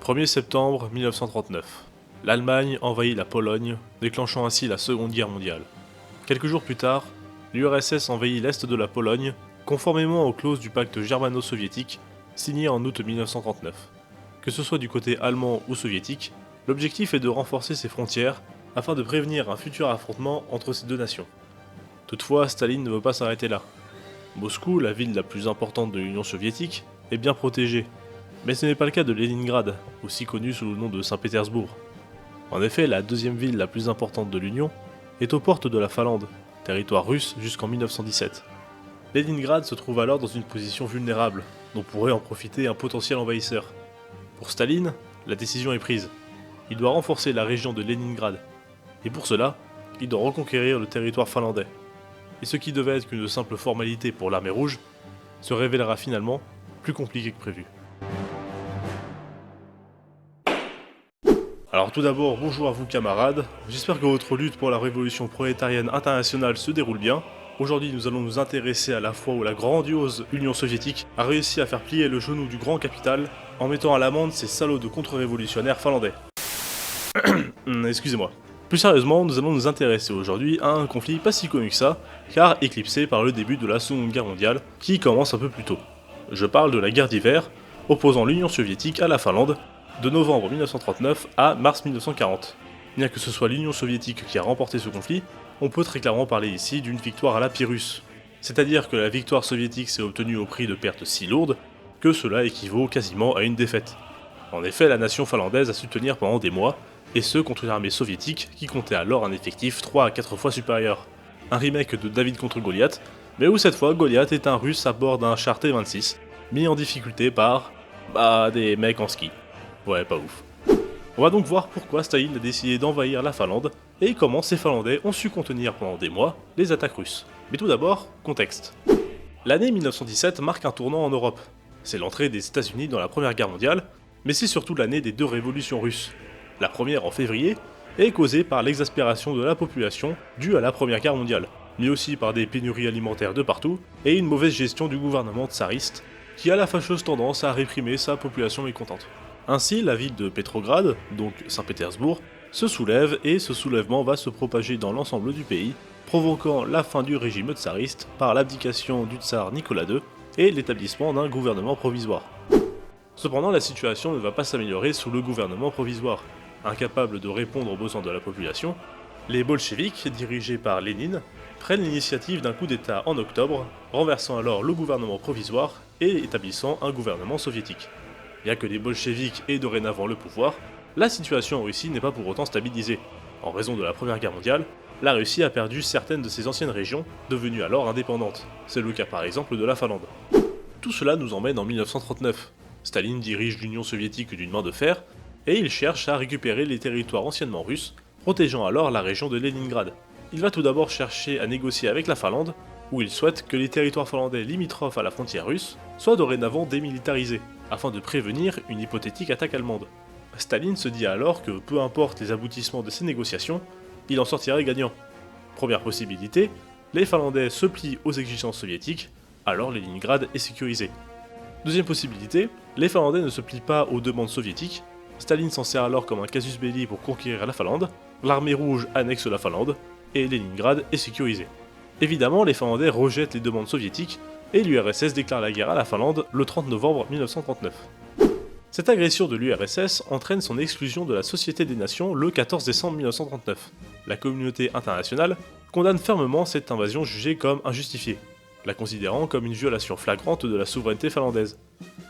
1er septembre 1939. L'Allemagne envahit la Pologne, déclenchant ainsi la Seconde Guerre mondiale. Quelques jours plus tard, l'URSS envahit l'est de la Pologne, conformément aux clauses du pacte germano-soviétique signé en août 1939. Que ce soit du côté allemand ou soviétique, l'objectif est de renforcer ses frontières afin de prévenir un futur affrontement entre ces deux nations. Toutefois, Staline ne veut pas s'arrêter là. Moscou, la ville la plus importante de l'Union soviétique, est bien protégée, mais ce n'est pas le cas de Leningrad, aussi connu sous le nom de Saint-Pétersbourg. En effet, la deuxième ville la plus importante de l'Union est aux portes de la Finlande, territoire russe jusqu'en 1917. Leningrad se trouve alors dans une position vulnérable, dont pourrait en profiter un potentiel envahisseur. Pour Staline, la décision est prise. Il doit renforcer la région de Leningrad, et pour cela, il doit reconquérir le territoire finlandais. Et ce qui devait être qu'une simple formalité pour l'armée rouge, se révélera finalement plus compliqué que prévu. Alors tout d'abord, bonjour à vous camarades, j'espère que votre lutte pour la révolution prolétarienne internationale se déroule bien. Aujourd'hui nous allons nous intéresser à la fois où la grandiose Union soviétique a réussi à faire plier le genou du grand capital en mettant à l'amende ces salauds de contre-révolutionnaires finlandais. Excusez-moi. Plus sérieusement, nous allons nous intéresser aujourd'hui à un conflit pas si connu que ça, car éclipsé par le début de la Seconde Guerre mondiale, qui commence un peu plus tôt. Je parle de la guerre d'hiver, opposant l'Union soviétique à la Finlande, de novembre 1939 à mars 1940. Bien que ce soit l'Union soviétique qui a remporté ce conflit, on peut très clairement parler ici d'une victoire à la Pyrrhus. C'est-à-dire que la victoire soviétique s'est obtenue au prix de pertes si lourdes que cela équivaut quasiment à une défaite. En effet, la nation finlandaise a su tenir pendant des mois, et ce contre une armée soviétique qui comptait alors un effectif 3 à 4 fois supérieur. Un remake de David contre Goliath, mais où cette fois Goliath est un russe à bord d'un char T-26, mis en difficulté par... des mecs en ski. Ouais, pas ouf. On va donc voir pourquoi Staline a décidé d'envahir la Finlande, et comment ces Finlandais ont su contenir pendant des mois les attaques russes. Mais tout d'abord, contexte. L'année 1917 marque un tournant en Europe. C'est l'entrée des États-Unis dans la Première Guerre mondiale, mais c'est surtout l'année des deux révolutions russes. La première en février est causée par l'exaspération de la population due à la Première Guerre mondiale, mais aussi par des pénuries alimentaires de partout et une mauvaise gestion du gouvernement tsariste qui a la fâcheuse tendance à réprimer sa population mécontente. Ainsi, la ville de Petrograd, donc Saint-Pétersbourg, se soulève et ce soulèvement va se propager dans l'ensemble du pays, provoquant la fin du régime tsariste par l'abdication du tsar Nicolas II et l'établissement d'un gouvernement provisoire. Cependant, la situation ne va pas s'améliorer sous le gouvernement provisoire. Incapables de répondre aux besoins de la population, les bolcheviks, dirigés par Lénine, prennent l'initiative d'un coup d'État en octobre, renversant alors le gouvernement provisoire et établissant un gouvernement soviétique. Bien que les bolcheviks aient dorénavant le pouvoir, la situation en Russie n'est pas pour autant stabilisée. En raison de la Première Guerre mondiale, la Russie a perdu certaines de ses anciennes régions, devenues alors indépendantes. C'est le cas par exemple de la Finlande. Tout cela nous emmène en 1939. Staline dirige l'Union soviétique d'une main de fer, et il cherche à récupérer les territoires anciennement russes, protégeant alors la région de Leningrad. Il va tout d'abord chercher à négocier avec la Finlande, où il souhaite que les territoires finlandais limitrophes à la frontière russe soient dorénavant démilitarisés, afin de prévenir une hypothétique attaque allemande. Staline se dit alors que peu importe les aboutissements de ces négociations, il en sortirait gagnant. Première possibilité, les Finlandais se plient aux exigences soviétiques, alors Leningrad est sécurisé. Deuxième possibilité, les Finlandais ne se plient pas aux demandes soviétiques. Staline s'en sert alors comme un casus belli pour conquérir la Finlande, l'armée rouge annexe la Finlande, et Leningrad est sécurisé. Évidemment, les Finlandais rejettent les demandes soviétiques, et l'URSS déclare la guerre à la Finlande le 30 novembre 1939. Cette agression de l'URSS entraîne son exclusion de la Société des Nations le 14 décembre 1939. La communauté internationale condamne fermement cette invasion jugée comme injustifiée, la considérant comme une violation flagrante de la souveraineté finlandaise.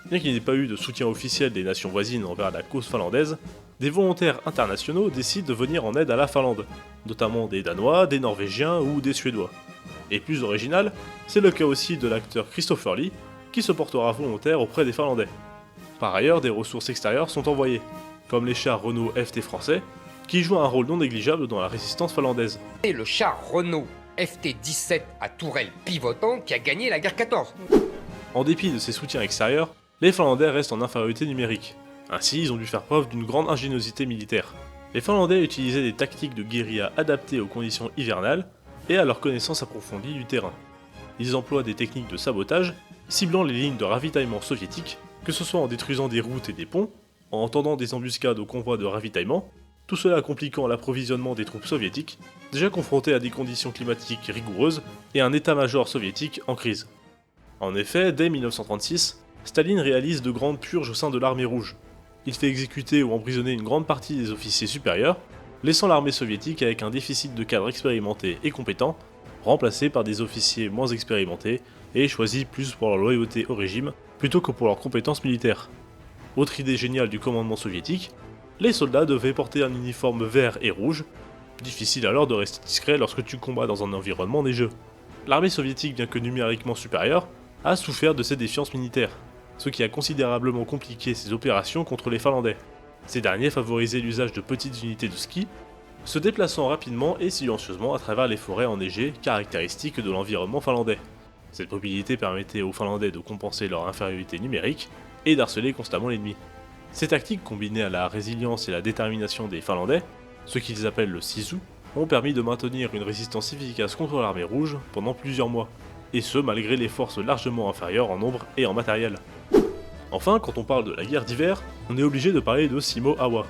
Bien qu'il n'y ait pas eu de soutien officiel des nations voisines envers la cause finlandaise, des volontaires internationaux décident de venir en aide à la Finlande, notamment des Danois, des Norvégiens ou des Suédois. Et plus original, c'est le cas aussi de l'acteur Christopher Lee, qui se portera volontaire auprès des Finlandais. Par ailleurs, des ressources extérieures sont envoyées, comme les chars Renault FT français, qui jouent un rôle non négligeable dans la résistance finlandaise. Et le char Renault FT-17 à tourelle pivotante qui a gagné la guerre 14. En dépit de ces soutiens extérieurs, les Finlandais restent en infériorité numérique. Ainsi, ils ont dû faire preuve d'une grande ingéniosité militaire. Les Finlandais utilisaient des tactiques de guérilla adaptées aux conditions hivernales et à leur connaissance approfondie du terrain. Ils emploient des techniques de sabotage, ciblant les lignes de ravitaillement soviétiques, que ce soit en détruisant des routes et des ponts, en tendant des embuscades aux convois de ravitaillement, tout cela compliquant l'approvisionnement des troupes soviétiques, déjà confrontées à des conditions climatiques rigoureuses et un état-major soviétique en crise. En effet, dès 1936, Staline réalise de grandes purges au sein de l'armée rouge. Il fait exécuter ou emprisonner une grande partie des officiers supérieurs, laissant l'armée soviétique avec un déficit de cadres expérimentés et compétents, remplacés par des officiers moins expérimentés et choisis plus pour leur loyauté au régime plutôt que pour leurs compétences militaires. Autre idée géniale du commandement soviétique, les soldats devaient porter un uniforme vert et rouge, difficile alors de rester discret lorsque tu combats dans un environnement neigeux. L'armée soviétique, bien que numériquement supérieure, a souffert de ces défiances militaires, ce qui a considérablement compliqué ses opérations contre les Finlandais. Ces derniers favorisaient l'usage de petites unités de ski, se déplaçant rapidement et silencieusement à travers les forêts enneigées caractéristiques de l'environnement finlandais. Cette mobilité permettait aux Finlandais de compenser leur infériorité numérique et d'harceler constamment l'ennemi. Ces tactiques, combinées à la résilience et la détermination des Finlandais, ce qu'ils appellent le sisu, ont permis de maintenir une résistance efficace contre l'armée rouge pendant plusieurs mois, et ce malgré les forces largement inférieures en nombre et en matériel. Enfin, quand on parle de la guerre d'hiver, on est obligé de parler de Simo Awa.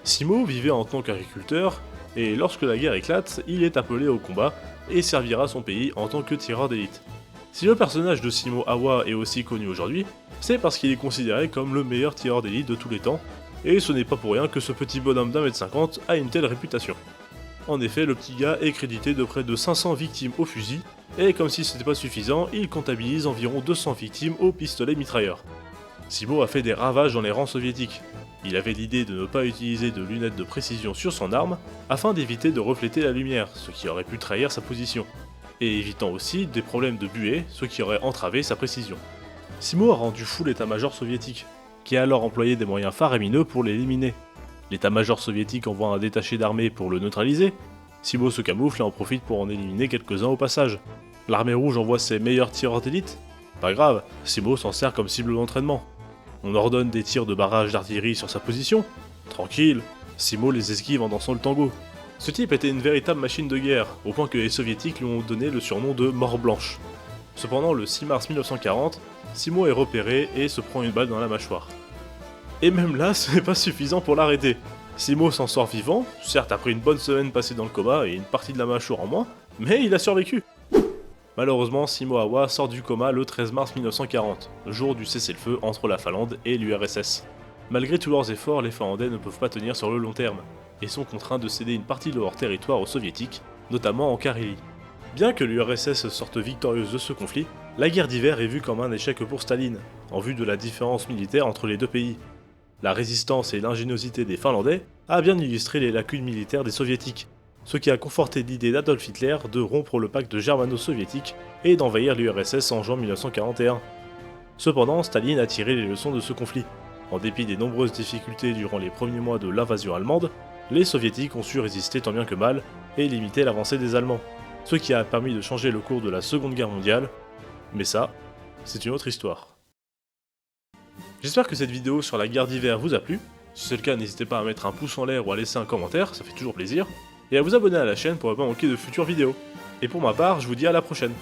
Simo vivait en tant qu'agriculteur, et lorsque la guerre éclate, il est appelé au combat et servira son pays en tant que tireur d'élite. Si le personnage de Simo Awa est aussi connu aujourd'hui, c'est parce qu'il est considéré comme le meilleur tireur d'élite de tous les temps, et ce n'est pas pour rien que ce petit bonhomme d'1m50 a une telle réputation. En effet, le petit gars est crédité de près de 500 victimes au fusil, et comme si c'était pas suffisant, il comptabilise environ 200 victimes au pistolet mitrailleur. Simo a fait des ravages dans les rangs soviétiques. Il avait l'idée de ne pas utiliser de lunettes de précision sur son arme, afin d'éviter de refléter la lumière, ce qui aurait pu trahir sa position, et évitant aussi des problèmes de buée, ce qui aurait entravé sa précision. Simo a rendu fou l'état-major soviétique, qui a alors employé des moyens faramineux pour l'éliminer. L'état-major soviétique envoie un détaché d'armée pour le neutraliser, Simo se camoufle et en profite pour en éliminer quelques-uns au passage. L'armée rouge envoie ses meilleurs tireurs d'élite. Pas grave, Simo s'en sert comme cible d'entraînement. On ordonne des tirs de barrage d'artillerie sur sa position. Tranquille, Simo les esquive en dansant le tango. Ce type était une véritable machine de guerre, au point que les soviétiques lui ont donné le surnom de Mort Blanche. Cependant, le 6 mars 1940, Simo est repéré et se prend une balle dans la mâchoire. Et même là, ce n'est pas suffisant pour l'arrêter. Simo s'en sort vivant, certes après une bonne semaine passée dans le coma et une partie de la mâchoire en moins, mais il a survécu. Malheureusement, Simo Awa sort du coma le 13 mars 1940, le jour du cessez-le-feu entre la Finlande et l'URSS. Malgré tous leurs efforts, les Finlandais ne peuvent pas tenir sur le long terme, et sont contraints de céder une partie de leur territoire aux Soviétiques, notamment en Carélie. Bien que l'URSS sorte victorieuse de ce conflit, la guerre d'hiver est vue comme un échec pour Staline, en vue de la différence militaire entre les deux pays. La résistance et l'ingéniosité des Finlandais a bien illustré les lacunes militaires des Soviétiques, ce qui a conforté l'idée d'Adolf Hitler de rompre le pacte germano-soviétique et d'envahir l'URSS en juin 1941. Cependant, Staline a tiré les leçons de ce conflit. En dépit des nombreuses difficultés durant les premiers mois de l'invasion allemande, les Soviétiques ont su résister tant bien que mal et limiter l'avancée des Allemands, ce qui a permis de changer le cours de la Seconde Guerre mondiale, mais ça, c'est une autre histoire. J'espère que cette vidéo sur la guerre d'hiver vous a plu. Si c'est le cas, n'hésitez pas à mettre un pouce en l'air ou à laisser un commentaire, ça fait toujours plaisir. Et à vous abonner à la chaîne pour ne pas manquer de futures vidéos. Et pour ma part, je vous dis à la prochaine.